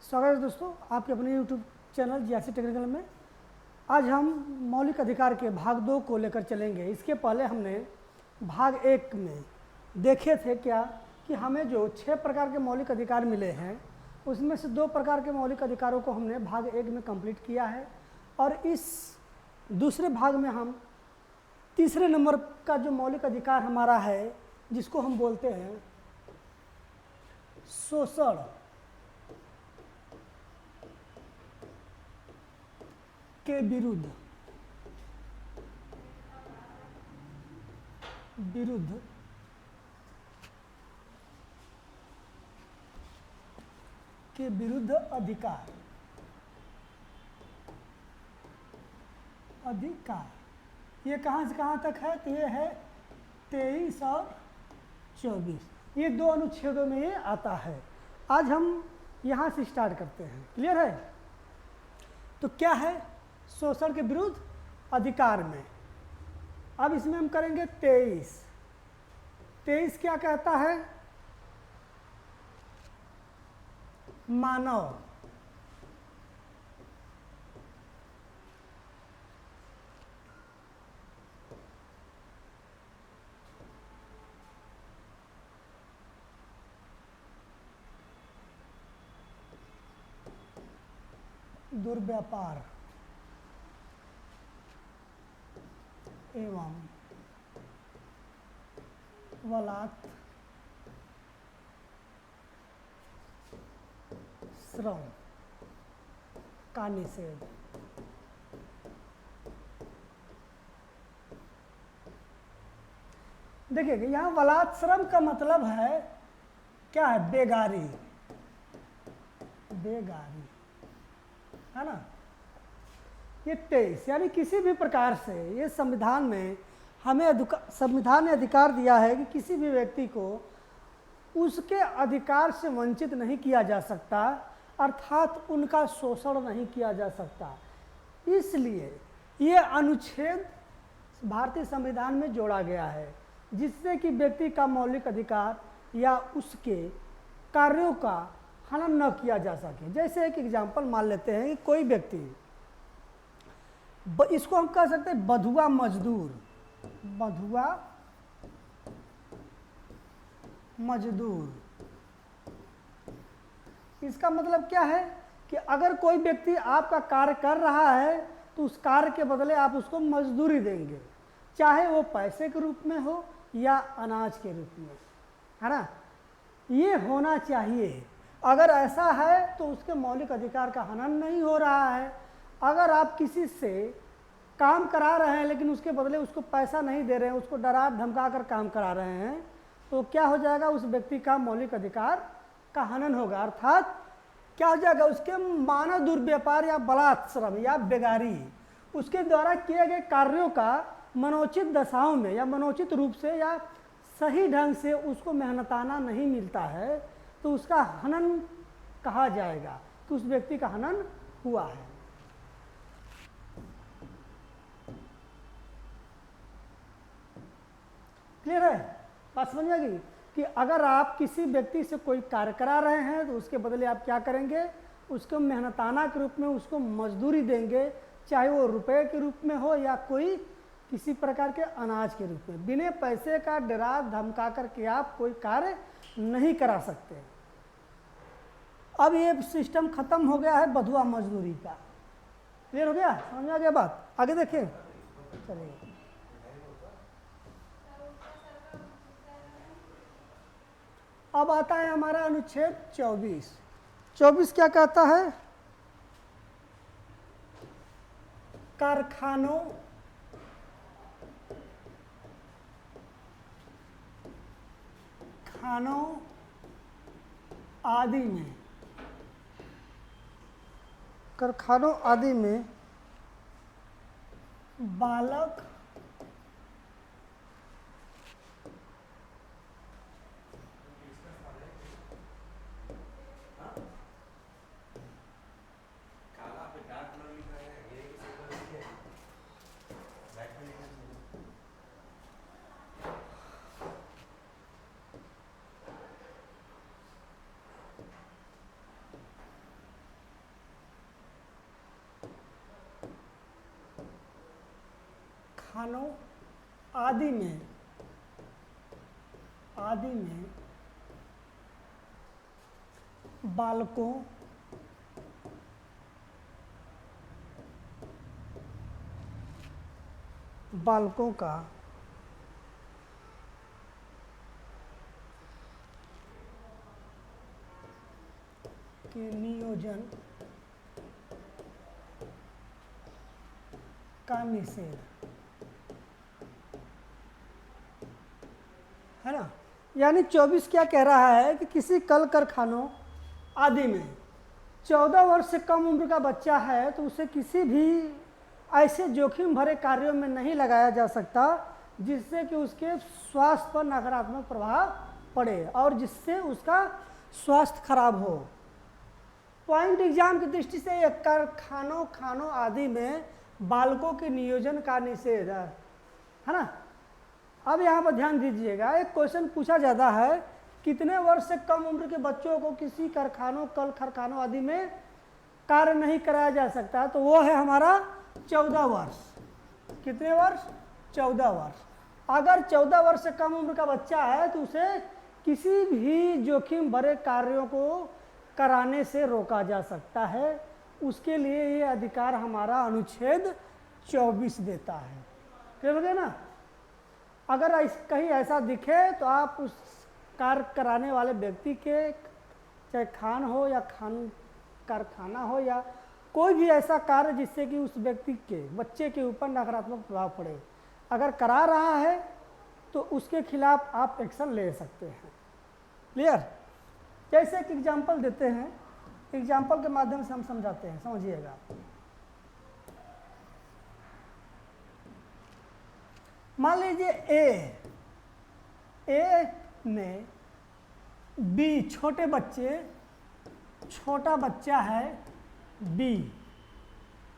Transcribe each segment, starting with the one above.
स्वागत है दोस्तों आपके अपने YouTube चैनल जीआरसी टेक्निकल में। आज हम मौलिक अधिकार के भाग 2 को लेकर चलेंगे। इसके पहले हमने भाग 1 में देखे थे क्या कि हमें जो 6 प्रकार के मौलिक अधिकार मिले हैं उसमें से 2 प्रकार के मौलिक अधिकारों को हमने भाग 1 में कंप्लीट किया है, और इस दूसरे भाग में हम तीसरे नंबर का जो मौलिक अधिकार हमारा है जिसको हम बोलते हैं शोषण के विरुद्ध अधिकार ये कहाँ से कहाँ तक है? तो ये है 23 और 24, ये 2 अनुच्छेदों में ये आता है। आज हम यहाँ से स्टार्ट करते हैं। क्लियर है? तो क्या है शोषण के विरुद्ध अधिकार में? अब इसमें हम करेंगे 23 क्या कहता है? मानव दुर्व्यापार एवं बलात् श्रम का निषेध। देखिए यहाँ बलात् श्रम का मतलब है क्या है? बेगारी है ना। ये 23 यानी किसी भी प्रकार से ये संविधान में हमें संविधान ने अधिकार दिया है कि किसी भी व्यक्ति को उसके अधिकार से वंचित नहीं किया जा सकता, अर्थात उनका शोषण नहीं किया जा सकता। इसलिए ये अनुच्छेद भारतीय संविधान में जोड़ा गया है जिससे कि व्यक्ति का मौलिक अधिकार या उसके कार्यों का हनन न किया जा सके। जैसे एक एग्जाम्पल मान लेते हैं कि कोई व्यक्ति, इसको हम कह सकते हैं बंधुआ मजदूर। इसका मतलब क्या है कि अगर कोई व्यक्ति आपका कार्य कर रहा है तो उस कार्य के बदले आप उसको मजदूरी देंगे, चाहे वो पैसे के रूप में हो या अनाज के रूप में, है ना। ये होना चाहिए। अगर ऐसा है तो उसके मौलिक अधिकार का हनन नहीं हो रहा है। अगर आप किसी से काम करा रहे हैं लेकिन उसके बदले उसको पैसा नहीं दे रहे हैं, उसको डरा धमका कर काम करा रहे हैं, तो क्या हो जाएगा? उस व्यक्ति का मौलिक अधिकार का हनन होगा। अर्थात क्या हो जाएगा? उसके मानव दुर्व्यापार या बलात् श्रम या बेगारी, उसके द्वारा किए गए कार्यों का मनोचित दशाओं में या मनोचित रूप से या सही ढंग से उसको मेहनताना नहीं मिलता है, तो उसका हनन कहा जाएगा कि उस व्यक्ति का हनन हुआ है। क्लियर है? बात समझ में गई कि अगर आप किसी व्यक्ति से कोई कार्य करा रहे हैं तो उसके बदले आप क्या करेंगे? उसको मेहनताना के रूप में उसको मजदूरी देंगे, चाहे वो रुपए के रूप में हो या कोई किसी प्रकार के अनाज के रूप में। बिना पैसे का डरा धमका करके आप कोई कार्य नहीं करा सकते। अब ये सिस्टम खत्म हो गया है बंधुआ मजदूरी का। क्लियर हो गया? समझ में आ गया बात? आगे देखें, चलिए। अब आता है हमारा अनुच्छेद 24 क्या कहता है? कारखानों आदि में, कारखानों आदि में बालक खानों आदि में बालकों का के नियोजन का निषेध है ना। यानी 24 क्या कह रहा है कि किसी कल कारखानों आदि में 14 वर्ष से कम उम्र का बच्चा है तो उसे किसी भी ऐसे जोखिम भरे कार्यों में नहीं लगाया जा सकता जिससे कि उसके स्वास्थ्य पर नकारात्मक प्रभाव पड़े और जिससे उसका स्वास्थ्य खराब हो। पॉइंट एग्जाम की दृष्टि से एक कारखानों आदि में बालकों के नियोजन का निषेध है ना। अब यहाँ पर ध्यान दीजिएगा, एक क्वेश्चन पूछा जाता है कितने वर्ष से कम उम्र के बच्चों को किसी कल कारखानों आदि में कार्य नहीं कराया जा सकता, तो वो है हमारा 14 वर्ष। कितने वर्ष? 14 वर्ष। अगर 14 वर्ष से कम उम्र का बच्चा है तो उसे किसी भी जोखिम भरे कार्यों को कराने से रोका जा सकता है। उसके लिए ये अधिकार हमारा अनुच्छेद 24 देता है। क्लियर हो गया ना। अगर कहीं ऐसा दिखे तो आप उस कार्य कराने वाले व्यक्ति के, चाहे खान हो या कारखाना हो या कोई भी ऐसा कार्य जिससे कि उस व्यक्ति के बच्चे के ऊपर नकारात्मक प्रभाव पड़े, अगर करा रहा है तो उसके खिलाफ आप एक्शन ले सकते हैं। क्लियर। जैसे एक एग्जाम्पल देते हैं, एग्जाम्पल के माध्यम से हम समझाते हैं, समझिएगा। मान लीजिए ए में बी, छोटा बच्चा है बी।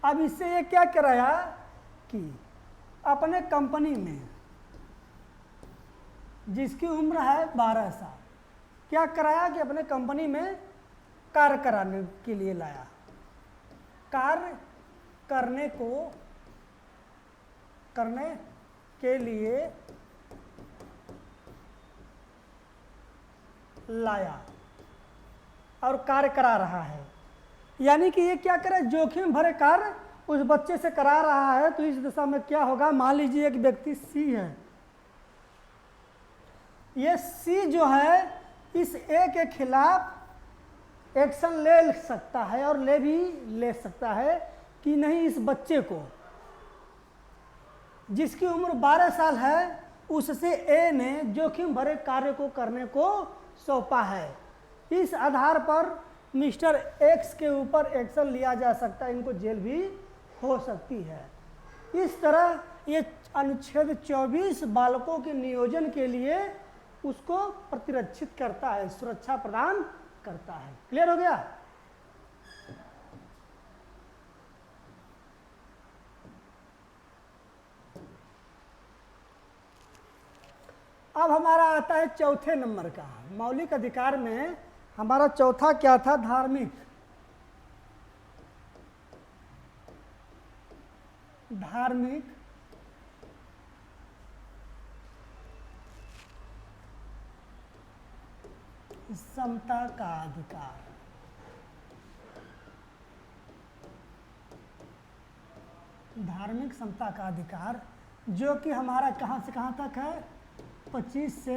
अब इससे ये क्या कराया कि अपने कंपनी में जिसकी उम्र है 12 साल, क्या कराया कि अपने कंपनी में कार्य कराने के लिए लाया। कार्य करने के लिए लाया और कार्य करा रहा है। यानी कि ये क्या करे, जोखिम भरे कार्य उस बच्चे से करा रहा है। तो इस दिशा में क्या होगा, मान लीजिए एक व्यक्ति सी है, ये सी जो है इस ए के खिलाफ एक्शन ले सकता है और ले सकता है कि नहीं, इस बच्चे को जिसकी उम्र 12 साल है उससे ए ने जोखिम भरे कार्य को करने को सौंपा है। इस आधार पर मिस्टर एक्स के ऊपर एक्शन लिया जा सकता है, इनको जेल भी हो सकती है। इस तरह ये अनुच्छेद 24 बालकों के नियोजन के लिए उसको प्रतिरक्षित करता है, सुरक्षा प्रदान करता है। क्लियर हो गया। अब हमारा आता है चौथे नंबर का। मौलिक अधिकार में हमारा चौथा क्या था, धार्मिक समता का अधिकार। धार्मिक समता का अधिकार जो कि हमारा कहाँ से कहाँ तक है, 25 से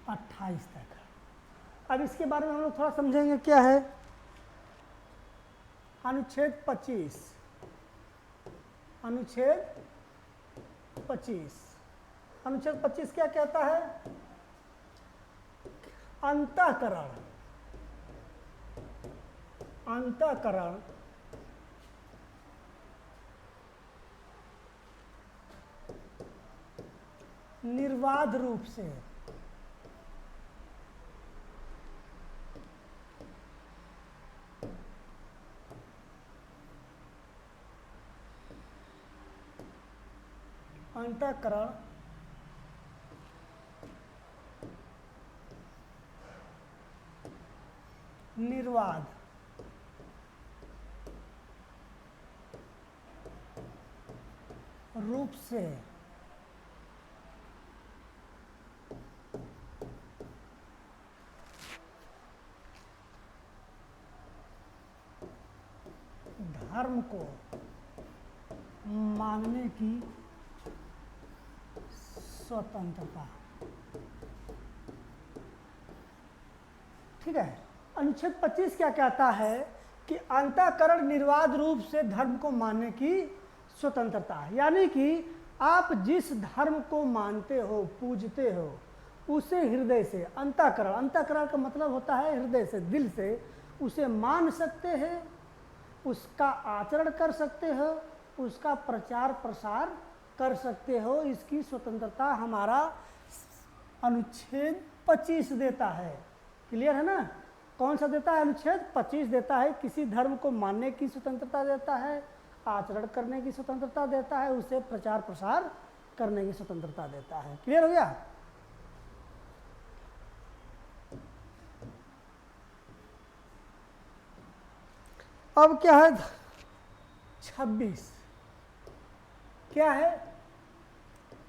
28 तक है। अब इसके बारे में हम लोग थोड़ा समझेंगे क्या है। अनुच्छेद 25 क्या कहता है, अंतःकरण निर्बाध रूप से निर्बाध रूप से धर्म को मानने की स्वतंत्रता। ठीक है। अनुच्छेद 25 क्या कहता है कि अंतःकरण निर्वाध रूप से धर्म को मानने की स्वतंत्रता है। यानी कि आप जिस धर्म को मानते हो, पूजते हो, उसे हृदय से, अंतःकरण, अंतःकरण का मतलब होता है हृदय से, दिल से उसे मान सकते हैं, उसका आचरण कर सकते हो, उसका प्रचार प्रसार कर सकते हो। इसकी स्वतंत्रता हमारा अनुच्छेद 25 देता है। क्लियर है ना? कौन सा देता है? अनुच्छेद 25 देता है। किसी धर्म को मानने की स्वतंत्रता देता है, आचरण करने की स्वतंत्रता देता है, उसे प्रचार प्रसार करने की स्वतंत्रता देता है। क्लियर हो गया? अब क्या है 26? क्या है?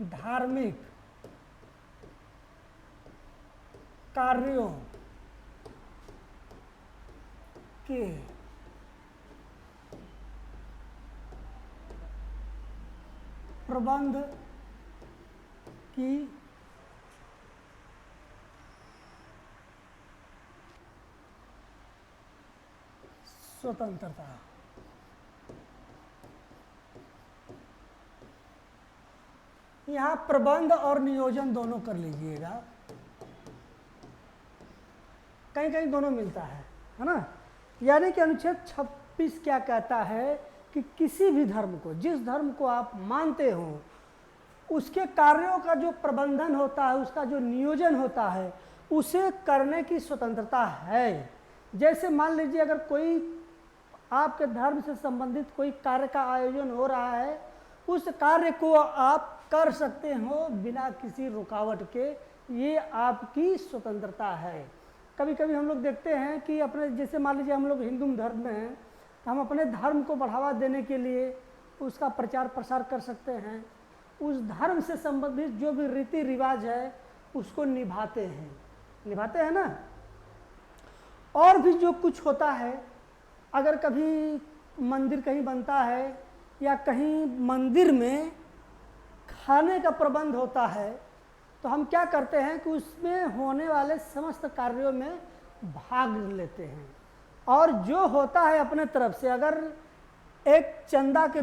धार्मिक कार्यों के प्रबंध की स्वतंत्रता। यहां प्रबंध और नियोजन दोनों कर लीजिएगा, कहीं कहीं दोनों मिलता है ना? यानी कि अनुच्छेद 26 क्या कहता है कि किसी भी धर्म को, जिस धर्म को आप मानते हो, उसके कार्यों का जो प्रबंधन होता है, उसका जो नियोजन होता है, उसे करने की स्वतंत्रता है। जैसे मान लीजिए अगर कोई आपके धर्म से संबंधित कोई कार्य का आयोजन हो रहा है, उस कार्य को आप कर सकते हो बिना किसी रुकावट के, ये आपकी स्वतंत्रता है। कभी कभी हम लोग देखते हैं कि अपने, जैसे मान लीजिए हम लोग हिंदू धर्म में हैं, तो हम अपने धर्म को बढ़ावा देने के लिए उसका प्रचार प्रसार कर सकते हैं, उस धर्म से संबंधित जो भी रीति रिवाज है उसको निभाते हैं ना। और भी जो कुछ होता है, अगर कभी मंदिर कहीं बनता है या कहीं मंदिर में खाने का प्रबंध होता है, तो हम क्या करते हैं कि उसमें होने वाले समस्त कार्यों में भाग लेते हैं। और जो होता है अपने तरफ से, अगर एक चंदा के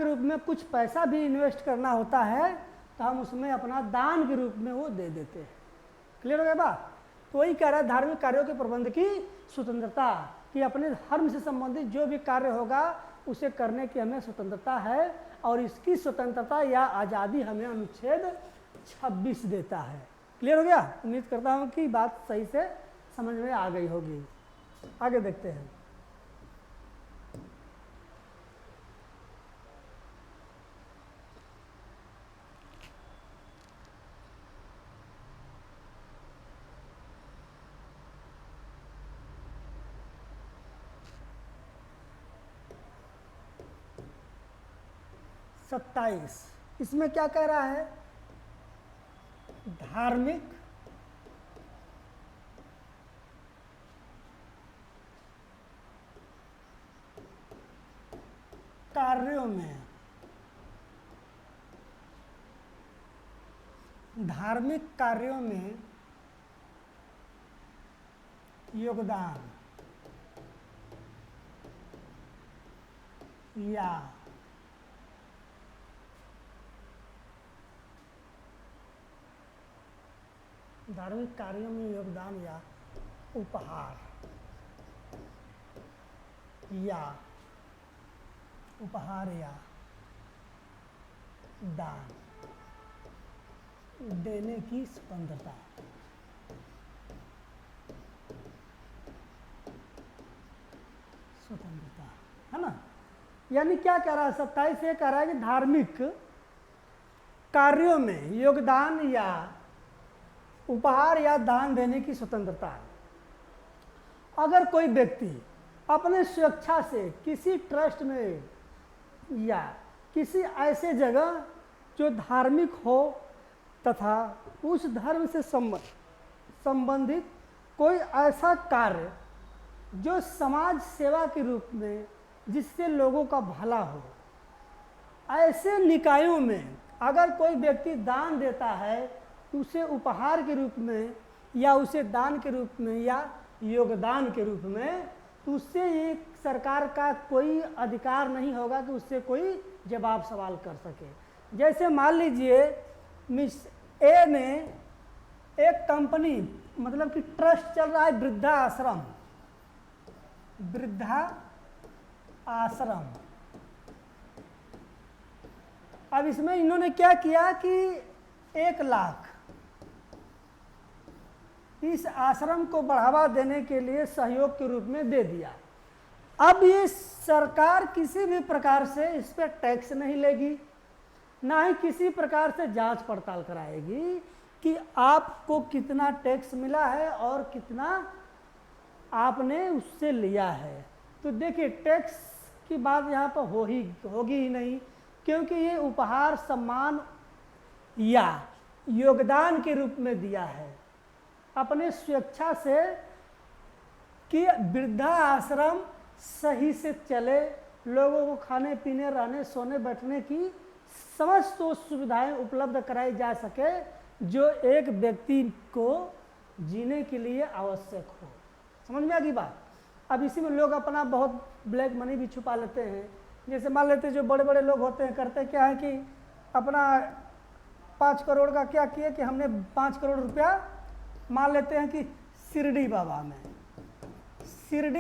रूप में कुछ पैसा भी इन्वेस्ट करना होता है, तो हम उसमें अपना दान के रूप में वो दे देते हैं। क्लियर हो गया बात? तो वही कह रहा है धार्मिक कार्यों के प्रबंध की स्वतंत्रता, कि अपने धर्म से संबंधित जो भी कार्य होगा उसे करने की हमें स्वतंत्रता है, और इसकी स्वतंत्रता या आज़ादी हमें अनुच्छेद 26 देता है। क्लियर हो गया? उम्मीद करता हूँ कि बात सही से समझ में आ गई होगी। आगे देखते हैं। सत्ताईस, इसमें क्या कह रहा है? धार्मिक कार्यों में, धार्मिक कार्यों में योगदान या धार्मिक कार्यों में योगदान या उपहार या दान देने की स्वतंत्रता। है ना? यानी क्या कह रहा है 27 ये कह रहा है कि धार्मिक कार्यों में योगदान या उपहार या दान देने की स्वतंत्रता है। अगर कोई व्यक्ति अपने स्वेच्छा से किसी ट्रस्ट में या किसी ऐसे जगह जो धार्मिक हो तथा उस धर्म से संबंधित कोई ऐसा कार्य जो समाज सेवा के रूप में जिससे लोगों का भला हो। ऐसे निकायों में अगर कोई व्यक्ति दान देता है उसे उपहार के रूप में या उसे दान के रूप में या योगदान के रूप में, तो उससे ये सरकार का कोई अधिकार नहीं होगा कि उससे कोई जवाब सवाल कर सके। जैसे मान लीजिए मिस ए ने एक कंपनी मतलब कि ट्रस्ट चल रहा है वृद्धा आश्रम। अब इसमें इन्होंने क्या किया कि 1 लाख इस आश्रम को बढ़ावा देने के लिए सहयोग के रूप में दे दिया। अब ये सरकार किसी भी प्रकार से इस पर टैक्स नहीं लेगी, ना ही किसी प्रकार से जांच पड़ताल कराएगी कि आपको कितना टैक्स मिला है और कितना आपने उससे लिया है। तो देखिए टैक्स की बात यहाँ पर होगी ही नहीं, क्योंकि ये उपहार सम्मान या योगदान के रूप में दिया है अपने स्वेच्छा से कि वृद्धा आश्रम सही से चले, लोगों को खाने पीने रहने सोने बैठने की समस्त सुविधाएं उपलब्ध कराई जा सके जो एक व्यक्ति को जीने के लिए आवश्यक हो। समझ में आ गई बात। अब इसी में लोग अपना बहुत ब्लैक मनी भी छुपा लेते हैं। जैसे मान लेते हैं जो बड़े बड़े लोग होते हैं करते क्या है कि अपना 5 करोड़ का क्या किया कि हमने 5 करोड़ रुपया मान लेते हैं कि शिरडी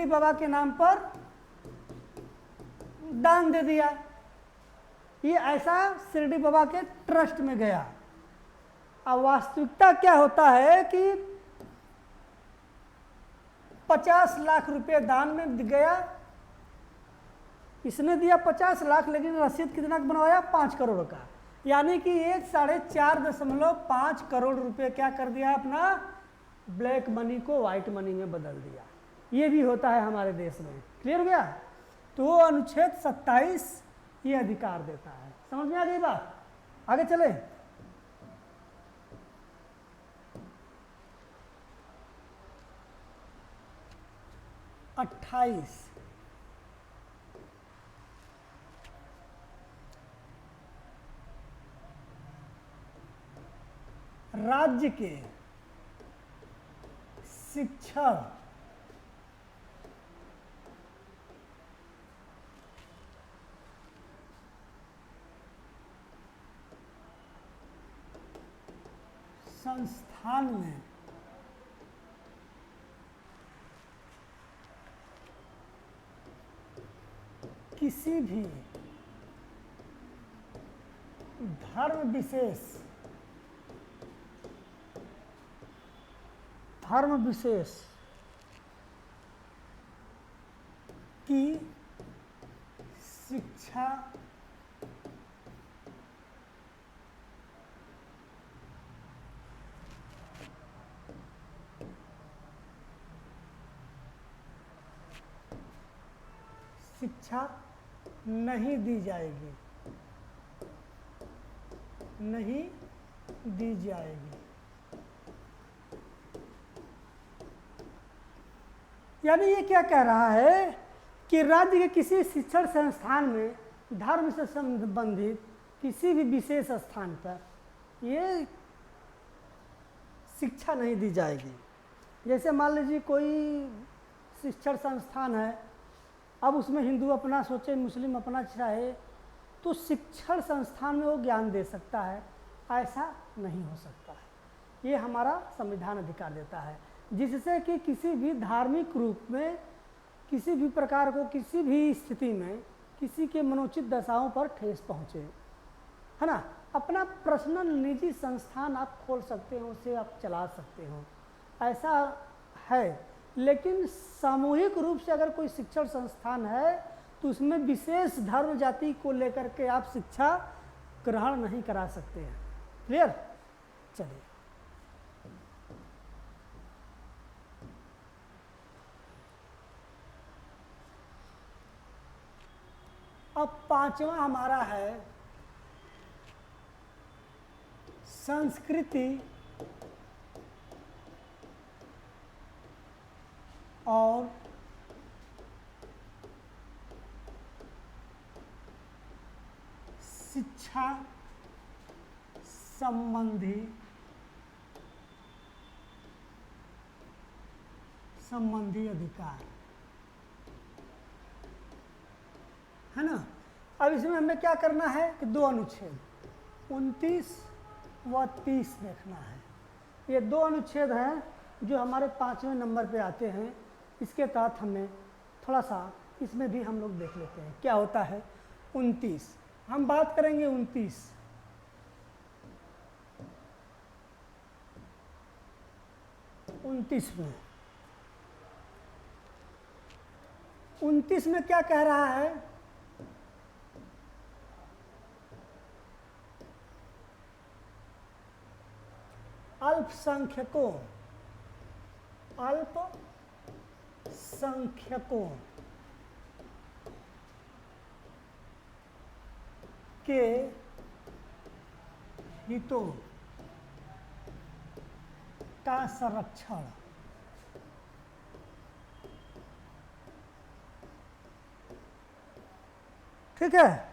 बाबा के नाम पर दान दे दिया। ये ऐसा शिरडी बाबा के ट्रस्ट में गया। अब वास्तविकता क्या होता है कि 50 लाख रुपए दान में गया, इसने दिया 50 लाख, लेकिन रसीद कितना बनवाया 5 करोड़ का, यानी कि ये 4.5 करोड़ रुपए क्या कर दिया, अपना ब्लैक मनी को व्हाइट मनी में बदल दिया। ये भी होता है हमारे देश में। क्लियर हो गया। तो अनुच्छेद 27 ये अधिकार देता है। समझ में आ गई बात। आगे चले। अट्ठाईस, राज्य के शिक्षण संस्थान में किसी भी धर्म विशेष की शिक्षा नहीं दी जाएगी, यानी ये क्या कह रहा है कि राज्य के किसी शिक्षण संस्थान में धर्म से संबंधित किसी भी विशेष स्थान पर ये शिक्षा नहीं दी जाएगी। जैसे मान लीजिए कोई शिक्षण संस्थान है, अब उसमें हिंदू अपना सोचे, मुस्लिम अपना चाहे, तो शिक्षण संस्थान में वो ज्ञान दे सकता है, ऐसा नहीं हो सकता है। ये हमारा संविधान अधिकार देता है, जिससे कि किसी भी धार्मिक रूप में किसी भी प्रकार को किसी भी स्थिति में किसी के मनोचित दशाओं पर ठेस पहुँचे, है ना। अपना पर्सनल निजी संस्थान आप खोल सकते हो, उसे आप चला सकते हो, ऐसा है। लेकिन सामूहिक रूप से अगर कोई शिक्षण संस्थान है तो उसमें विशेष धर्म जाति को लेकर के आप शिक्षा ग्रहण नहीं करा सकते हैं। क्लियर। चलिए अब पांचवा हमारा है संस्कृति और शिक्षा संबंधी अधिकार, है ना। अब इसमें हमें क्या करना है कि दो अनुच्छेद 29 व 30 देखना है। ये दो अनुच्छेद हैं जो हमारे 5वें नंबर पे आते हैं। इसके तहत हमें थोड़ा सा इसमें भी हम लोग देख लेते हैं क्या होता है। 29 हम बात करेंगे 29 में क्या कह रहा है? अल्पसंख्यकों के हितों का संरक्षण। ठीक है,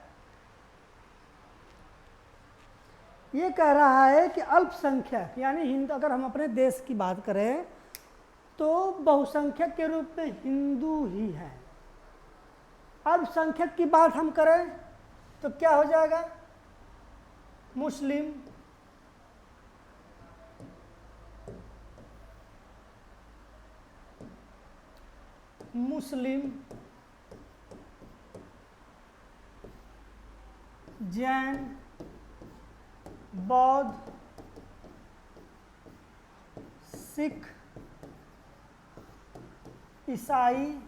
ये कह रहा है कि अल्पसंख्यक यानी हिंदू, अगर हम अपने देश की बात करें तो बहुसंख्यक के रूप में हिंदू ही है। अल्पसंख्यक की बात हम करें तो क्या हो जाएगा? मुस्लिम, जैन, बौद्ध, सिख, ईसाई,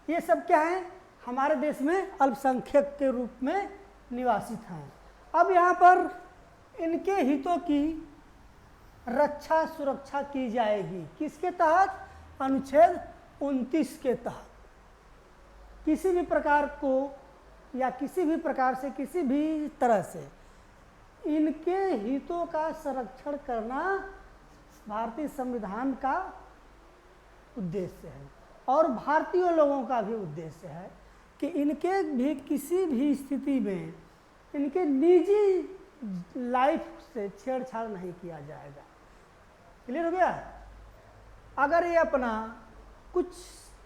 ये सब क्या है? हमारे देश में अल्पसंख्यक के रूप में निवासित हैं। अब यहाँ पर इनके हितों की रक्षा सुरक्षा की जाएगी। किसके तहत? अनुच्छेद 29 के तहत। किसी भी प्रकार को या किसी भी प्रकार से किसी भी तरह से इनके हितों का संरक्षण करना भारतीय संविधान का उद्देश्य है और भारतीय लोगों का भी उद्देश्य है कि इनके भी किसी भी स्थिति में इनके निजी लाइफ से छेड़छाड़ नहीं किया जाएगा। क्लियर हो गया? अगर ये अपना कुछ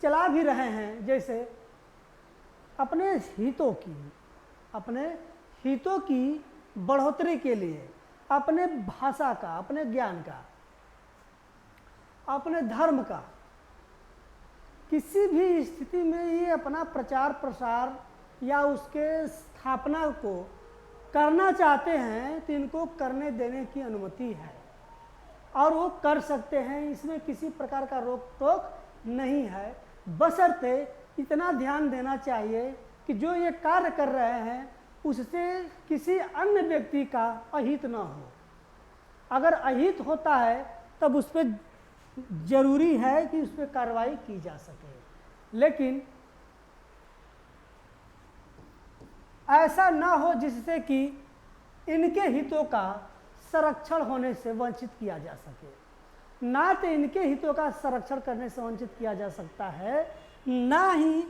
चला भी रहे हैं, जैसे अपने हितों की बढ़ोतरी के लिए, अपने भाषा का, अपने ज्ञान का, अपने धर्म का, किसी भी स्थिति में ये अपना प्रचार प्रसार या उसके स्थापना को करना चाहते हैं तो इनको करने देने की अनुमति है और वो कर सकते हैं। इसमें किसी प्रकार का रोक टोक नहीं है, बशर्ते इतना ध्यान देना चाहिए कि जो ये कार्य कर रहे हैं उससे किसी अन्य व्यक्ति का अहित न हो। अगर अहित होता है तब उस पर जरूरी है कि उस पर कार्रवाई की जा सके, लेकिन ऐसा ना हो जिससे कि इनके हितों का संरक्षण होने से वंचित किया जा सके। ना तो इनके हितों का संरक्षण करने से वंचित किया जा सकता है, ना ही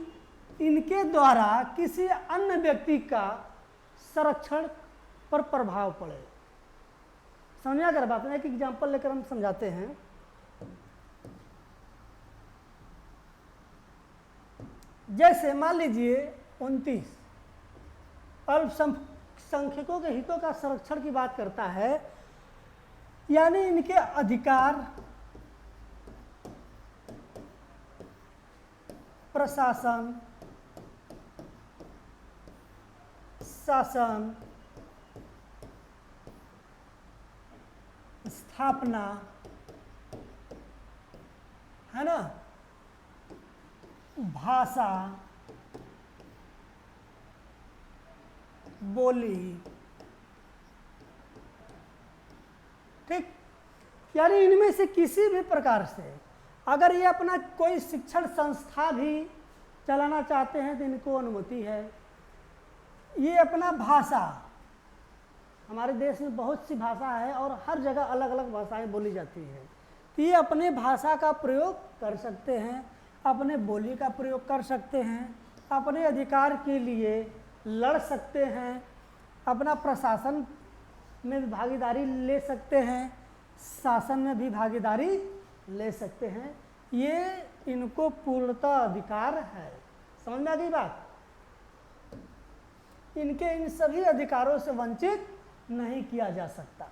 इनके द्वारा किसी अन्य व्यक्ति का संरक्षण पर प्रभाव पड़े। समझिए अगर बात में एक एग्जाम्पल लेकर हम समझाते हैं। जैसे मान लीजिए 29 अल्पसंख्यकों के हितों का संरक्षण की बात करता है, यानी इनके अधिकार, प्रशासन, शासन, स्थापना, है ना, भाषा, बोली, ठीक। यानी इनमें से किसी भी प्रकार से अगर ये अपना कोई शिक्षण संस्था भी चलाना चाहते हैं तो इनको अनुमति है। ये अपना भाषा, हमारे देश में बहुत सी भाषा है और हर जगह अलग अलग भाषाएं बोली जाती हैं, तो ये अपने भाषा का प्रयोग कर सकते हैं, अपने बोली का प्रयोग कर सकते हैं, अपने अधिकार के लिए लड़ सकते हैं, अपना प्रशासन में भी भागीदारी ले सकते हैं, शासन में भी भागीदारी ले सकते हैं। ये इनको पूर्णतः अधिकार है। समझ में आ गई बात? इनके इन सभी अधिकारों से वंचित नहीं किया जा सकता।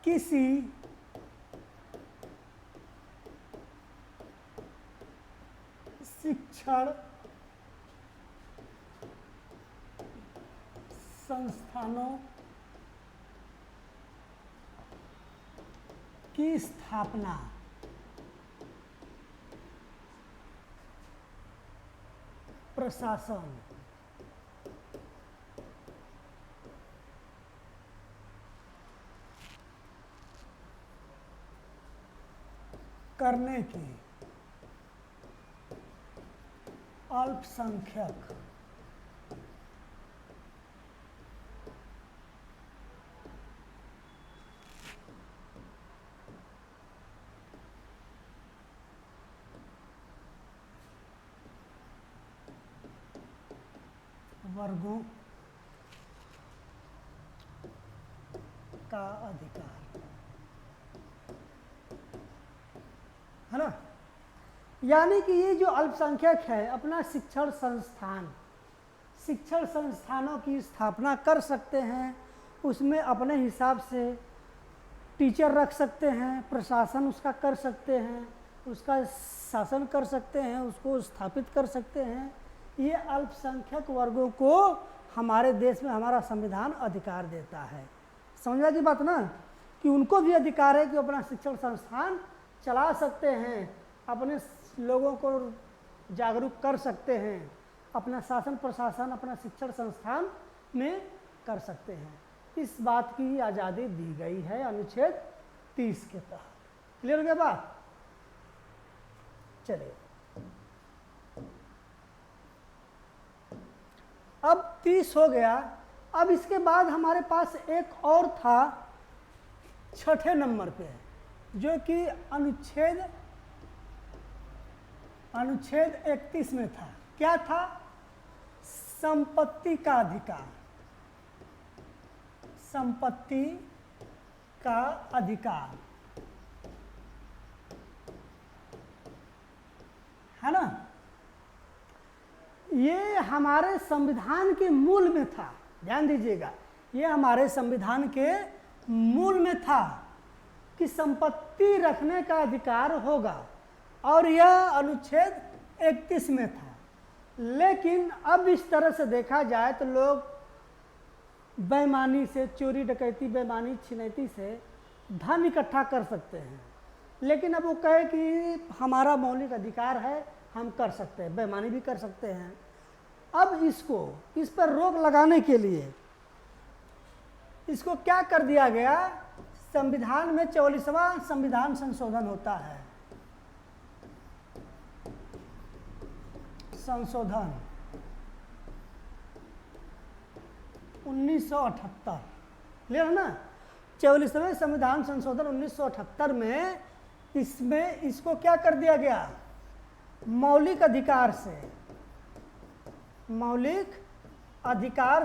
किसी शिक्षण संस्थानों की स्थापना प्रशासन करने की अल्पसंख्यक वर्गों का अधिकार है ना। यानी कि ये जो अल्पसंख्यक है अपना शिक्षण संस्थानों की स्थापना कर सकते हैं, उसमें अपने हिसाब से टीचर रख सकते हैं, प्रशासन उसका कर सकते हैं, उसका शासन कर सकते हैं, उसको स्थापित कर सकते हैं। ये अल्पसंख्यक वर्गों को हमारे देश में हमारा संविधान अधिकार देता है। समझा की बात ना, कि उनको भी अधिकार है कि अपना शिक्षण संस्थान चला सकते हैं, अपने लोगों को जागरूक कर सकते हैं, अपना शासन प्रशासन अपना शिक्षण संस्थान में कर सकते हैं। इस बात की आज़ादी दी गई है अनुच्छेद 30 के तहत। क्लियर हो गया बात? चलिए अब 30 हो गया। अब इसके बाद हमारे पास एक और था 6ठे नंबर पे, जो कि अनुच्छेद 31 में था। क्या था? संपत्ति का अधिकार। संपत्ति का अधिकार है ना। ये हमारे संविधान के मूल में था, ध्यान दीजिएगा, ये हमारे संविधान के मूल में था कि संपत्ति रखने का अधिकार होगा, और यह अनुच्छेद 31 में था। लेकिन अब इस तरह से देखा जाए तो लोग बेईमानी से, चोरी डकैती बेईमानी छिनैती से धन इकट्ठा कर सकते हैं, लेकिन अब वो कहे कि हमारा मौलिक अधिकार है, हम कर सकते हैं, बेईमानी भी कर सकते हैं। अब इस पर रोक लगाने के लिए इसको क्या कर दिया गया? संविधान में 44वां संविधान संशोधन होता है। संशोधन 1978, क्लियर है ना। 44वें संविधान संशोधन 1978 में इसको क्या कर दिया गया? मौलिक अधिकार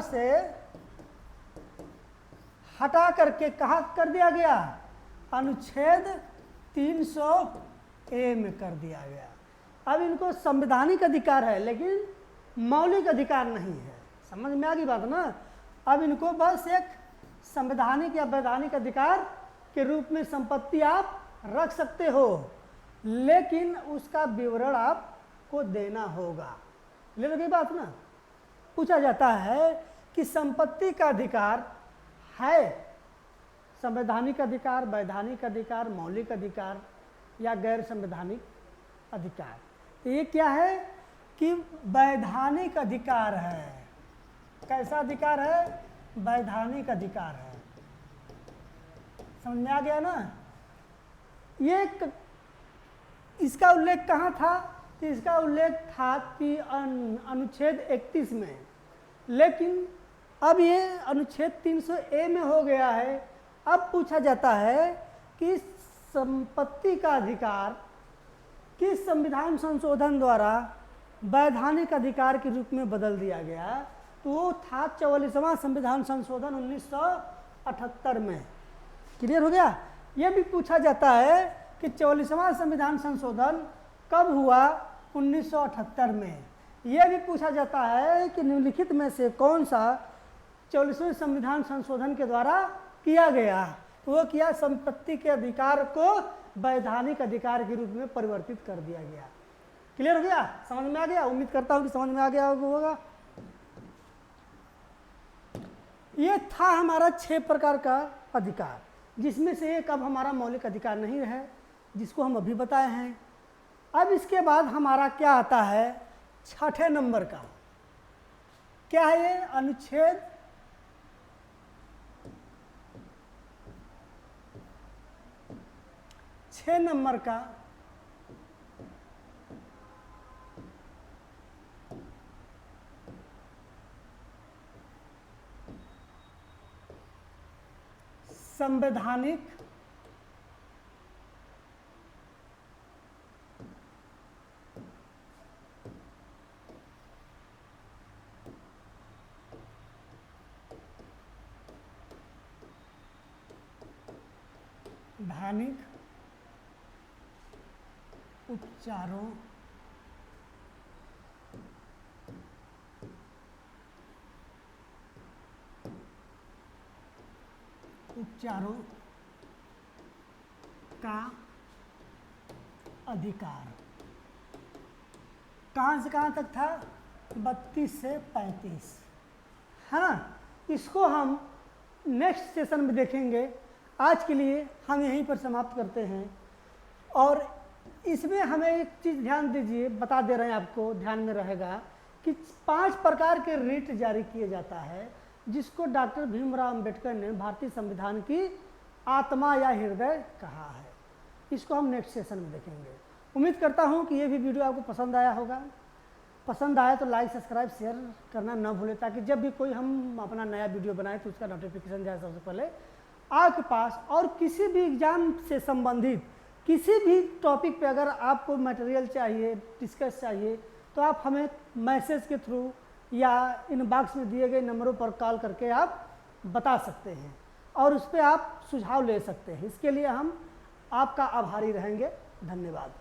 से हटा करके कहाँ कर दिया गया? अनुच्छेद 300A में कर दिया गया। अब इनको संवैधानिक अधिकार है लेकिन मौलिक अधिकार नहीं है। समझ में आ गई बात ना। अब इनको बस एक संवैधानिक या वैधानिक अधिकार के रूप में संपत्ति आप रख सकते हो, लेकिन उसका विवरण आपको देना होगा। ले लो बात ना। पूछा जाता है कि संपत्ति का अधिकार है संवैधानिक अधिकार, वैधानिक अधिकार, मौलिक अधिकार या गैर संवैधानिक अधिकार। तो ये क्या है कि वैधानिक अधिकार है। कैसा अधिकार है? वैधानिक अधिकार है। समझ में आ गया ना? ये इसका उल्लेख कहाँ था? तो इसका उल्लेख था कि अनुच्छेद 31 में, लेकिन अब ये अनुच्छेद 300A में हो गया है। अब पूछा जाता है कि संपत्ति का अधिकार किस संविधान संशोधन द्वारा वैधानिक अधिकार के रूप में बदल दिया गया? तो वो था 44वां संविधान संशोधन 1978 में। क्लियर हो गया? ये भी पूछा जाता है कि 44वां संविधान संशोधन कब हुआ? 1978 में। यह भी पूछा जाता है कि निम्नलिखित में से कौन सा 44वें संविधान संशोधन के द्वारा किया गया? तो वो किया, संपत्ति के अधिकार को वैधानिक अधिकार के रूप में परिवर्तित कर दिया गया। क्लियर हो गया? समझ में आ गया? उम्मीद करता हूँ कि समझ में आ गया होगा। ये था हमारा 6 प्रकार का अधिकार, जिसमें से एक अब हमारा मौलिक अधिकार नहीं है, जिसको हम अभी बताए हैं। अब इसके बाद हमारा क्या आता है? 6ठे नंबर का। क्या है ये? अनुच्छेद 6 नंबर का संवैधानिक उपचारों का अधिकार। कहाँ से कहाँ तक था? 32 से 35, है ना? इसको हम नेक्स्ट सेशन में देखेंगे। आज के लिए हम यहीं पर समाप्त करते हैं। और इसमें हमें एक चीज़ ध्यान दीजिए, बता दे रहे हैं आपको, ध्यान में रहेगा कि 5 प्रकार के रिट जारी किए जाता है, जिसको डॉक्टर भीमराव अंबेडकर ने भारतीय संविधान की आत्मा या हृदय कहा है। इसको हम नेक्स्ट सेशन में देखेंगे। उम्मीद करता हूँ कि ये भी वीडियो आपको पसंद आया होगा। पसंद आया तो लाइक, सब्सक्राइब, शेयर करना ना भूलें, ताकि जब भी कोई हम अपना नया वीडियो बनाए तो उसका नोटिफिकेशन जाए सबसे पहले आपके पास। और किसी भी एग्जाम से संबंधित किसी भी टॉपिक पे अगर आपको मटेरियल चाहिए, डिस्कस चाहिए, तो आप हमें मैसेज के थ्रू या इनबॉक्स में दिए गए नंबरों पर कॉल करके आप बता सकते हैं और उस पर आप सुझाव ले सकते हैं। इसके लिए हम आपका आभारी रहेंगे। धन्यवाद।